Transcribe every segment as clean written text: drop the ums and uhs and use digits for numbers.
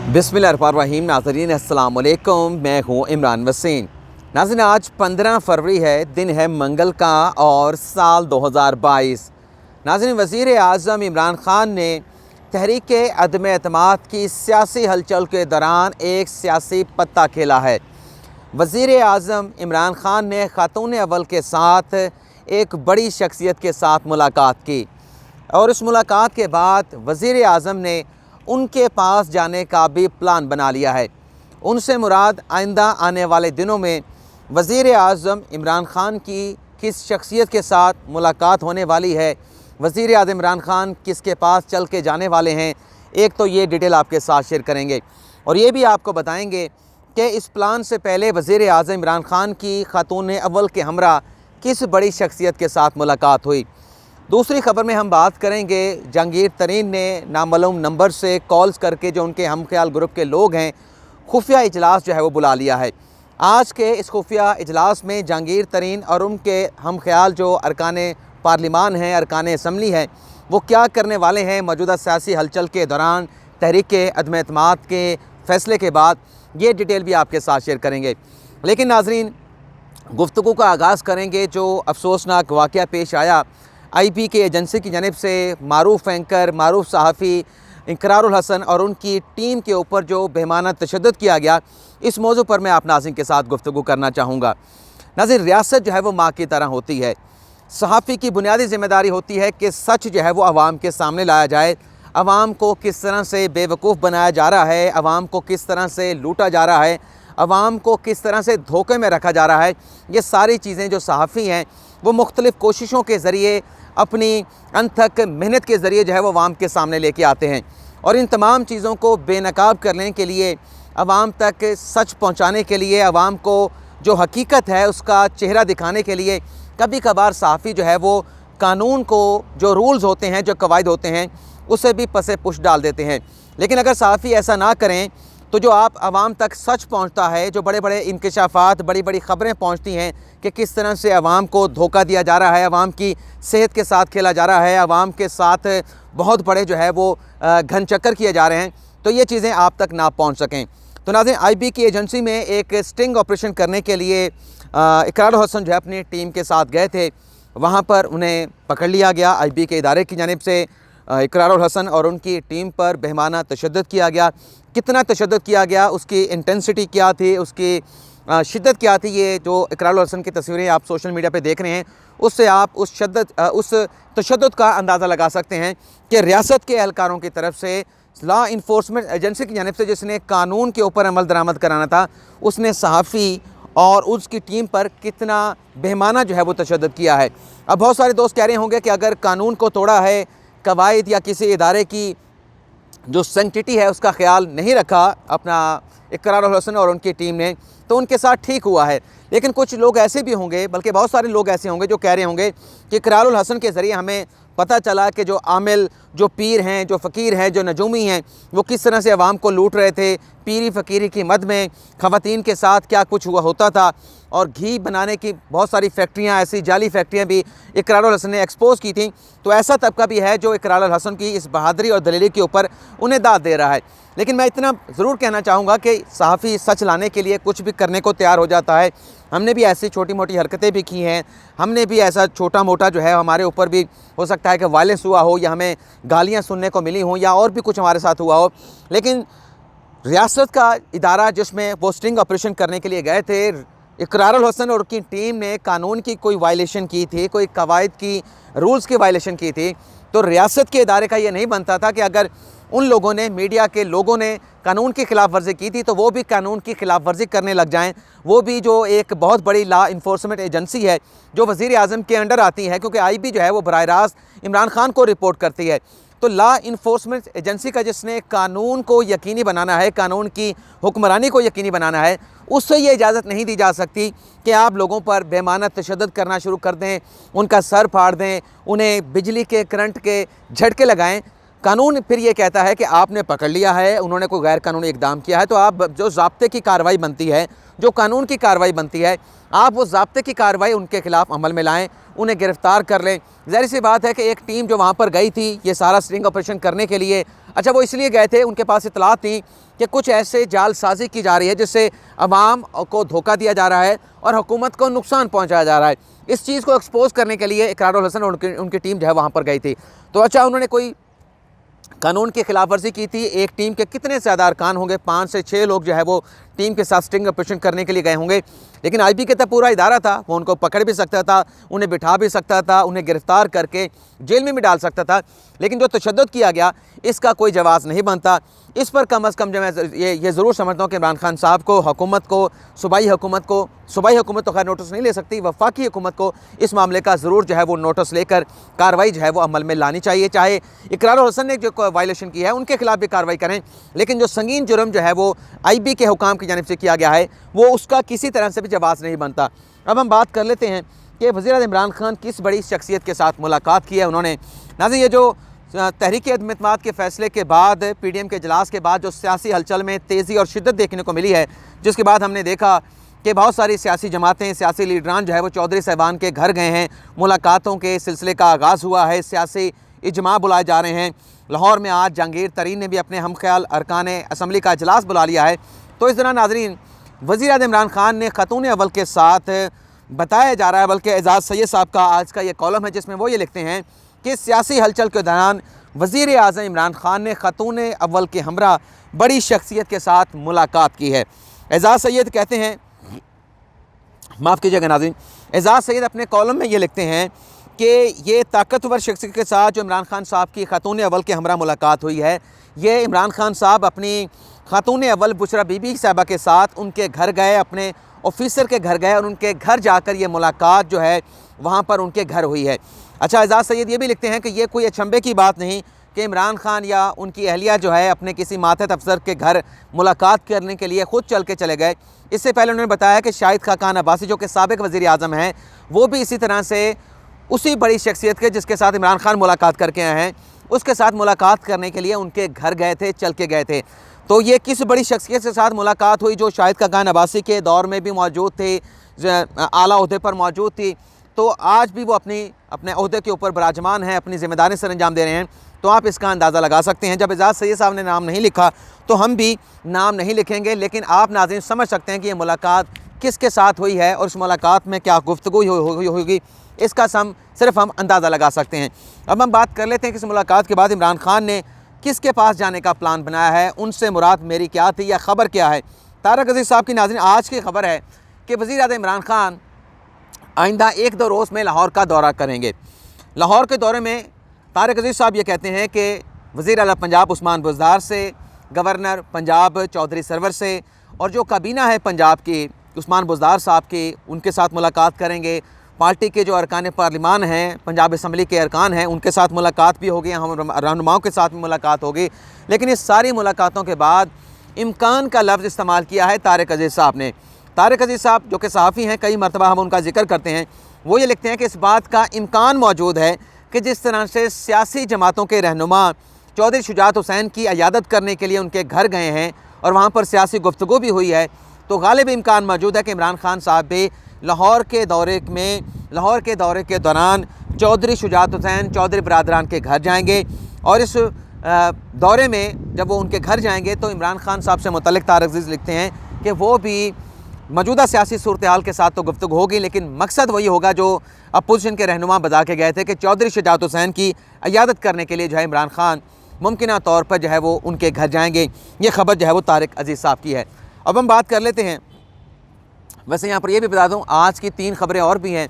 बिस्मिल्लाहिर्रहमानिर्रहीम। नाज़रीन अस्सलाम वालेकुम, मैं हूँ इमरान वसीम। नाज़रीन आज 15 फरवरी है, दिन है मंगल का और साल 2022। नाज़रीन वज़ीर आज़म इमरान ख़ान ने तहरीक अदम एतमाद की सियासी हलचल के दौरान एक सियासी पत्ता खेला है। वज़ीर आज़म इमरान ख़ान ने ख़ातून अव्वल के साथ एक बड़ी शख्सियत के साथ मुलाकात की और इस मुलाकात के बाद वज़ीर आज़म ने उनके पास जाने का भी प्लान बना लिया है। उनसे मुराद आइंदा आने वाले दिनों में वज़ीर आज़म इमरान ख़ान की किस शख्सियत के साथ मुलाकात होने वाली है, वज़ीर आज़म इमरान ख़ान किसके पास चल के जाने वाले हैं, एक तो ये डिटेल आपके साथ शेयर करेंगे और ये भी आपको बताएंगे कि इस प्लान से पहले वज़ीर आज़म इमरान ख़ान की ख़ातून अव्वल के हमरा किस बड़ी शख्सियत के साथ मुलाकात हुई। दूसरी ख़बर में हम बात करेंगे, जहांगीर तरीन ने नामालूम नंबर से कॉल्स करके जो उनके हम ख्याल ग्रुप के लोग हैं खुफिया इजलास जो है वो बुला लिया है। आज के इस खुफिया इजलास में जहांगीर तरीन और उनके हम ख्याल जो अरकान पार्लिमान हैं, अरकान असम्बली हैं, वो क्या करने वाले हैं मौजूदा सियासी हलचल के दौरान तहरीक अदम एतमाद के फ़ैसले के बाद, ये डिटेल भी आपके साथ शेयर करेंगे। लेकिन नाज़रीन गुफ्तगू का आगाज़ करेंगे जो अफसोसनाक वाक़या पेश आया IB के एजेंसी की जानिब से मारूफ़ एंकर, मारूफ़ सहाफ़ी इकरारुल हसन और उनकी टीम के ऊपर जो बेईमाना तशद्दुद किया गया, इस मौजू पर मैं आप नाज़रीन के साथ गुफ्तगू करना चाहूँगा। नाज़रीन रियासत जो है वो माँ की तरह होती है। सहाफ़ी की बुनियादी ज़िम्मेदारी होती है कि सच जो है वो आवाम के सामने लाया जाए, आवाम को किस तरह से बेवकूफ़ बनाया जा रहा है, आवाम को किस तरह से लूटा जा रहा है, आवाम को किस तरह से धोखे में रखा जा रहा है। ये सारी चीज़ें जो सहाफ़ी हैं वो मुख्तलिफ़ कोशिशों के ज़रिए अपनी अनथक मेहनत के ज़रिए जो है वो आवाम के सामने लेके आते हैं और इन तमाम चीज़ों को बेनकाब करने के लिए, आवाम तक सच पहुंचाने के लिए, आवाम को जो हकीकत है उसका चेहरा दिखाने के लिए कभी कभार सहाफ़ी जो है वो कानून को, जो रूल्स होते हैं, जो कवायद होते हैं, उसे भी पसे पुश डाल देते हैं। लेकिन अगर सहाफ़ी ऐसा ना करें तो जो आप आवाम तक सच पहुंचता है, जो बड़े बड़े इंकशाफात, बड़ी बड़ी ख़बरें पहुंचती हैं कि किस तरह से आवाम को धोखा दिया जा रहा है, आवाम की सेहत के साथ खेला जा रहा है, आवाम के साथ बहुत बड़े जो है वो घन चक्कर किए जा रहे हैं, तो ये चीज़ें आप तक ना पहुँच सकें। तो नाज़रीन IB की एजेंसी में एक स्टिंग ऑपरेशन करने के लिए इकरारुल हसन जो है अपनी टीम के साथ गए थे। वहाँ पर उन्हें पकड़ लिया गया। IB के इदारे की जानिब से इकरारुल हसन और उनकी टीम पर बेईमाना तशद्दुद किया गया। कितना तशद्दुद किया गया, उसकी इंटेंसिटी क्या थी, उसकी शिद्दत क्या थी, ये जो इकरारुल हसन की तस्वीरें आप सोशल मीडिया पे देख रहे हैं, उससे आप उस तशद्दुद का अंदाज़ा लगा सकते हैं कि रियासत के एहलकारों की तरफ से, लॉ इन्फोर्समेंट एजेंसी की जानिब से जिसने कानून के ऊपर अमल दरामद कराना था, उसने सहाफ़ी और उसकी टीम पर कितना बेईमाना जो है वो तशद्दुद किया है। अब बहुत सारे दोस्त कह रहे होंगे कि अगर कानून को तोड़ा है, कवायद या किसी इदारे की जो सेंटिटी है उसका ख्याल नहीं रखा अपना इकरारुल हसन और उनकी टीम ने, तो उनके साथ ठीक हुआ है। लेकिन कुछ लोग ऐसे भी होंगे, बल्कि बहुत सारे लोग ऐसे होंगे जो कह रहे होंगे कि इकरारुल हसन के ज़रिए हमें पता चला कि जो आमिल, जो पीर हैं, जो फ़कीर हैं, जो नजूमी हैं, वो किस तरह से आवाम को लूट रहे थे। पीरी फ़कीरी की मद में ख़वातीन के साथ क्या कुछ हुआ होता था और घी बनाने की बहुत सारी फैक्ट्रियाँ, ऐसी जाली फैक्ट्रियाँ भी इकरारुल हसन ने एक्सपोज़ की थी। तो ऐसा तबका भी है जो इकरारुल हसन की इस बहादुरी और दलेरी के ऊपर उन्हें दाद दे रहा है। लेकिन मैं इतना ज़रूर कहना चाहूँगा कि सहाफ़ी सच लाने के लिए कुछ भी करने को तैयार हो जाता है। हमने भी ऐसी छोटी मोटी हरकतें भी की हैं, हमने भी ऐसा छोटा मोटा जो है हमारे ऊपर भी हो सकता है कि वायलेंस हुआ हो या हमें गालियाँ सुनने को मिली हों या और भी कुछ हमारे साथ हुआ हो। लेकिन रियासत का इदारा जिसमें वो स्टिंग ऑपरेशन करने के लिए गए थे, इकरारुल हसन और उनकी टीम ने कानून की कोई वायलेशन की थी, कोई कवायद की, रूल्स की वायलेशन की थी, तो रियासत के इदारे का ये नहीं बनता था कि अगर उन लोगों ने, मीडिया के लोगों ने कानून की खिलाफ वर्जी की थी तो वो भी कानून की खिलाफ वर्जी करने लग जाएं। वो भी जो एक बहुत बड़ी लॉ इन्फोर्समेंट एजेंसी है जो वज़ीर आज़म के अंडर आती है, क्योंकि IB जो है वो बराह रास्त इमरान ख़ान को रिपोर्ट करती है, तो लॉ इन्फोर्समेंट एजेंसी का जिसने कानून को यकीनी बनाना है, कानून की हुक्मरानी को यकीनी बनाना है, उससे ये इजाज़त नहीं दी जा सकती कि आप लोगों पर बेईमाना तशद्दुद करना शुरू कर दें, उनका सर फाड़ दें, उन्हें बिजली के करंट के झटके लगाएं। कानून फिर ये कहता है कि आपने पकड़ लिया है, उन्होंने कोई गैर कानूनी इक़दाम किया है, तो आप जो ज़ाब्ते की कार्रवाई बनती है, जो कानून की कार्रवाई बनती है, आप वो ज़ाब्ते की कार्रवाई उनके ख़िलाफ़ अमल में लाएँ, उन्हें गिरफ़्तार कर लें। ज़ाहिर सी बात है कि एक टीम जो वहाँ पर गई थी ये सारा स्टिंग ऑपरेशन करने के लिए, अच्छा, वो इसलिए गए थे, उनके पास इतला थी कि कुछ ऐसे जालसाजी की जा रही है जिससे अवाम को धोखा दिया जा रहा है और हुकूमत को नुकसान पहुंचाया जा रहा है। इस चीज़ को एक्सपोज करने के लिए इकरारुल हसन और उनकी टीम जो है वहाँ पर गई थी। तो अच्छा, उन्होंने कोई कानून की खिलाफ वर्जी की थी। एक टीम के कितने ज़्यादा अरकान होंगे, 5 से 6 लोग जो है वो टीम के साथ स्टिंग ऑपरेशन करने के लिए गए होंगे। लेकिन आईबी के तो पूरा इदारा था, वो उनको पकड़ भी सकता था, उन्हें बिठा भी सकता था, उन्हें गिरफ्तार करके जेल में भी डाल सकता था। लेकिन जो तशद्दुद किया गया इसका कोई जवाब नहीं बनता। इस पर कम अज़ कम जो मैं ये ज़रूर समझता हूँ कि इमरान खान साहब को, हुकूमत को, सूबाई हुकूमत तो खैर नोटिस नहीं ले सकती, वफाकी हुकूमत को इस मामले का ज़रूर जो है वो नोटिस लेकर कार्रवाई जो है वो अमल में लानी चाहिए। चाहे इकरारुल हसन ने जो वायलेशन की है उनके खिलाफ भी कार्रवाई करें, लेकिन जो संगीन जुर्म जो है वो आईबी के हुकाम की जानिब से किया गया है वो उसका किसी तरह से भी जवाब नहीं बनता। अब हम बात कर लेते हैं कि वज़ीर-ए-आज़म इमरान खान किस बड़ी शख्सियत के साथ मुलाकात की है उन्होंने। नाज़रीन, ये जो तहरीक अदम एतमाद के फ़ैसले के बाद, पीडीएम के इजलास के बाद जो सियासी हलचल में तेज़ी और शिद्दत देखने को मिली है, जिसके बाद हमने देखा कि बहुत सारी सियासी जमातें, सियासी लीडरान जो है वो चौधरी साहबान के घर गए हैं, मुलाकातों के सिलसिले का आगाज़ हुआ है, सियासी इजमा बुलाए जा रहे हैं। लाहौर में आज जहांगीर तरीन ने भी अपने हम ख्याल अरकान असम्बली का इजलास बुला लिया है। तो इस दौरान नाज़रीन, वज़ीर-ए-आज़म इमरान खान ने ख़तून अव्वल के साथ बताया जा रहा है, बल्कि एजाज़ सैयद साहब का आज का ये कॉलम है जिसमें वो ये लिखते हैं कि सियासी हलचल के दौरान वज़ीर-ए-आज़म इमरान खान ने ख़तून अव्वल के हमरा बड़ी शख्सियत के साथ मुलाकात की है। एजाज़ सैयद कहते हैं, माफ़ कीजिएगा नाज़रीन, एजाज़ सैयद अपने कॉलम में ये लिखते हैं कि ये ताकतवर शख्सियत के साथ जो इमरान खान साहब की ख़तून अव्वल के हमरा मुलाकात हुई है, ये इमरान खान साहब अपनी ख़तून अव्वल बुशरा बीबी साहबा के साथ उनके घर गए, अपने ऑफिसर के घर गए और उनके घर जाकर ये मुलाकात जो है वहाँ पर उनके घर हुई है। अच्छा, एजाज़ सैयद ये भी लिखते हैं कि ये कोई अचंभे की बात नहीं कि इमरान खान या उनकी अहलिया जो है अपने किसी मातहत अफसर के घर मुलाकात करने के लिए ख़ुद चल के चले गए। इससे पहले उन्होंने बताया कि शाहिद खाकान अब्बासी जो कि साबिक़ वज़ीर-ए-आज़म हैं, वो भी इसी तरह से उसी बड़ी शख्सियत के जिसके साथ इमरान खान मुलाकात करके आए हैं, उसके साथ मुलाकात करने के लिए उनके घर गए थे, चल के गए थे। तो ये किस बड़ी शख्सियत के साथ मुलाकात हुई जो शाहिद खाकान अब्बासी के दौर में भी मौजूद थे, आला ओहदे पर मौजूद थी, तो आज भी वो अपने ओहदे के ऊपर विराजमान हैं, अपनी ज़िम्मेदारी सर अंजाम दे रहे हैं। तो आप इसका अंदाज़ा लगा सकते हैं। जब एजाज़ सैयद साहब ने नाम नहीं लिखा तो हम भी नाम नहीं लिखेंगे, लेकिन आप नाज़रीन समझ सकते हैं कि ये मुलाकात किसके साथ हुई है और उस मुलाकात में क्या गुफ्तगू होगी, इसका सिर्फ हम अंदाज़ा लगा सकते हैं। अब हम बात कर लेते हैं कि इस मुलाकात के बाद इमरान खान ने किसके पास जाने का प्लान बनाया है, उनसे मुराद मेरी क्या थी या ख़बर क्या है। तारक अज़ीज़ साहब की नाज़रीन आज की खबर है कि वज़ीर-ए-आज़म इमरान खान आइंदा 1-2 रोज़ में लाहौर का दौरा करेंगे। लाहौर के दौरे में तारक अज़ीज़ साहब ये कहते हैं कि वज़ीर आला पंजाब उस्मान बुज़दार से, गवर्नर पंजाब चौधरी सरवर से और जो काबीना है पंजाब की उस्मान बुज़दार साहब की, उनके साथ मुलाकात करेंगे। पार्टी के जो अरकान पार्लिमान हैं, पंजाब असम्बली के अरकान हैं, उनके साथ मुलाकात भी होगी, हम रहनुमाओं के साथ भी मुलाकात होगी। लेकिन इस सारी मुलाकातों के बाद इम्कान का लफ्ज़ इस्तेमाल किया है तारक अज़ीज़ साहब ने। तारक अज़ीज़ साहब जो कि सहाफ़ी हैं, कई मरतबा हम उनका जिक्र करते हैं, वो ये लिखते हैं कि इस बात का इम्कान मौजूद है कि जिस तरह से सियासी जमातों के रहनुमा चौधरी शुजात हुसैन की अयादत करने के लिए उनके घर गए हैं और वहाँ पर सियासी गुफ्तगू भी हुई है, तो गालिब इम्कान मौजूद है कि इमरान खान साहब भी लाहौर के दौरे के दौरान चौधरी शुजात हुसैन चौधरी बरादरान के घर जाएंगे। और इस दौरे में जब वो उनके घर जाएंगे तो इमरान खान साहब से मुतल्लिक़ तारक अज़ीज़ लिखते हैं कि वो भी मौजूदा सियासी सूरत हाल के साथ तो गुफ्तगू होगी, लेकिन मकसद वही होगा जो अपोजिशन के रहनुमा बता के गए थे कि चौधरी शुजात हुसैन की अयादत करने के लिए जो है इमरान खान मुमकिना तौर पर जो है वो उनके घर जाएंगे। ये ख़बर जो है वो तारक अज़ीज़ साहब की है। अब हम बात कर लेते हैं, वैसे यहाँ पर यह भी बता दूँ आज की 3 खबरें और भी हैं।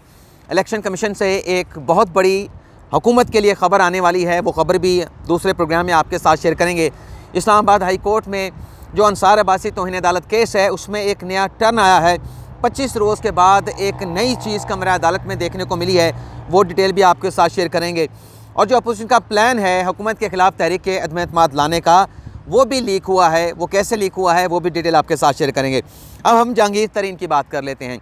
इलेक्शन कमीशन से एक बहुत बड़ी हुकूमत के लिए ख़बर आने वाली है, वो ख़बर भी दूसरे प्रोग्राम में आपके साथ शेयर करेंगे। इस्लामाबाद हाई कोर्ट में जो अंसार अब्बासी तौहीन अदालत केस है उसमें एक नया टर्न आया है। 25 रोज़ के बाद एक नई चीज़ कमरा अदालत में देखने को मिली है, वो डिटेल भी आपके साथ शेयर करेंगे। और जो अपोजिशन का प्लान है हुकूमत के ख़िलाफ़ तहरीक अदम एतमाद लाने का, वो भी लीक हुआ है, वो कैसे लीक हुआ है वो भी डिटेल आपके साथ शेयर करेंगे। अब हम जहांगीर तरीन की बात कर लेते हैं।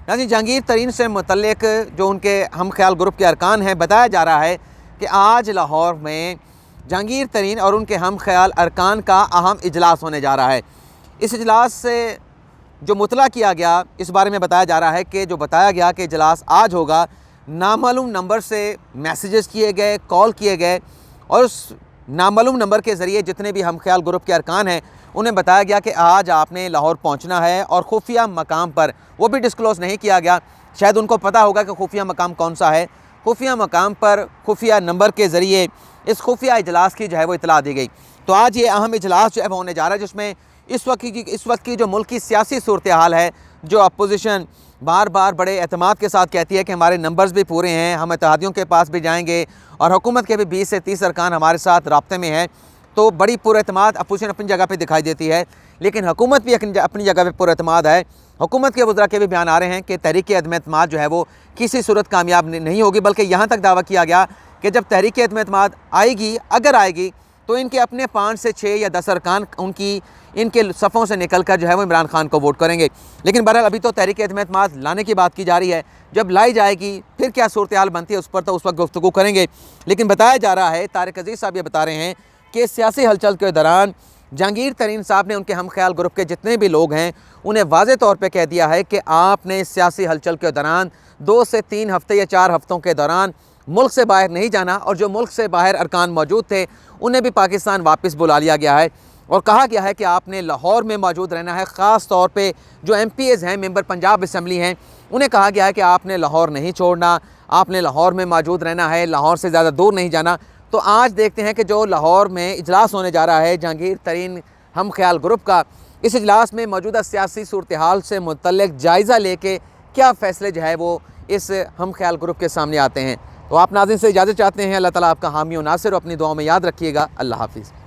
यानी जहांगीर तरीन से मुतल्लिक़ जो उनके हम ख्याल ग्रुप के अरकान हैं, बताया जा रहा है कि आज लाहौर में जहांगीर तरीन और उनके हम ख्याल अरकान का अहम इजलास होने जा रहा है। इस इजलास से जो मुतला किया गया, इस बारे में बताया जा रहा है कि जो बताया गया कि इजलास आज होगा, नामालूम नंबर से मैसेजेस किए गए, कॉल किए गए और उस नामालूम नंबर के ज़रिए जितने भी हम ख्याल ग्रुप के अरकान हैं उन्हें बताया गया कि आज आपने लाहौर पहुंचना है और खुफिया मकाम पर, वो भी डिस्क्लोज़ नहीं किया गया, शायद उनको पता होगा कि खुफिया मकाम कौन सा है, खुफिया मकाम पर खुफिया नंबर के ज़रिए इस खुफिया इजलास की जो है वो इतला दी गई। तो आज ये अहम इजलास जो है वो होने जा रहा है, जिसमें इस वक्त की जो मुल्क की सियासी सूरत हाल है, जो अपोजिशन बार बार बड़े एतमाद के साथ कहती है कि हमारे नंबर्स भी पूरे हैं, हम इत्तेहादियों के पास भी जाएंगे और हुकूमत के भी 20 से 30 अरकान हमारे साथ राब्ते में हैं, तो बड़ी पुरएतमाद अपोजिशन अपनी जगह पे दिखाई देती है। लेकिन हुकूमत भी अपनी जगह पे पुरएतमाद है। हुकूमत के वज़रा के भी बयान आ रहे हैं कि तहरीक अदम-ए-एतमाद जो है वो किसी सूरत कामयाब नहीं होगी, बल्कि यहाँ तक दावा किया गया कि जब तहरीक अदम-ए-एतमाद आएगी, अगर आएगी, तो इनके अपने 5 से 6 या 10 अरकान इनके सफ़ों से निकल कर जो है वो इमरान खान को वोट करेंगे। लेकिन बहरहाल अभी तो तहरीक अदम-ए-एतमाद लाने की बात की जा रही है, जब लाई जाएगी फिर क्या सूरत हाल बनती है उस पर तो उस वक्त गुफ्तगू करेंगे। लेकिन बताया जा रहा है, तारिक अजीज़ साहब ये बता रहे हैं कि सियासी हलचल के दौरान जहांगीर तरीन साहब ने उनके हम ख्याल ग्रुप के जितने भी लोग हैं उन्हें वाज़े तौर पे कह दिया है कि आपने सियासी हलचल के दौरान 2 से 3 हफ्ते या 4 हफ्तों के दौरान मुल्क से बाहर नहीं जाना, और जो मुल्क से बाहर अरकान मौजूद थे उन्हें भी पाकिस्तान वापस बुला लिया गया है और कहा गया है कि आपने लाहौर में मौजूद रहना है। ख़ास तौर पे जो MPs हैं, मेंबर पंजाब असम्बली हैं, उन्हें कहा गया है कि आपने लाहौर नहीं छोड़ना, आपने लाहौर में मौजूद रहना है, लाहौर से ज़्यादा दूर नहीं जाना। तो आज देखते हैं कि जो लाहौर में इजलास होने जा रहा है जहांगीर तरीन हम ख्याल ग्रुप का, इस इजलास में मौजूदा सियासी सूरत हाल से मुतल्लिक़ जायज़ा लेके क्या फ़ैसले जो है वो इस हम ख्याल ग्रुप के सामने आते हैं। तो आप नाज़रीन से इजाज़त चाहते हैं। अल्लाह ताला आपका हामी और नासिर, अपनी दुआओं में याद रखिएगा। अल्लाह हाफ़िज़।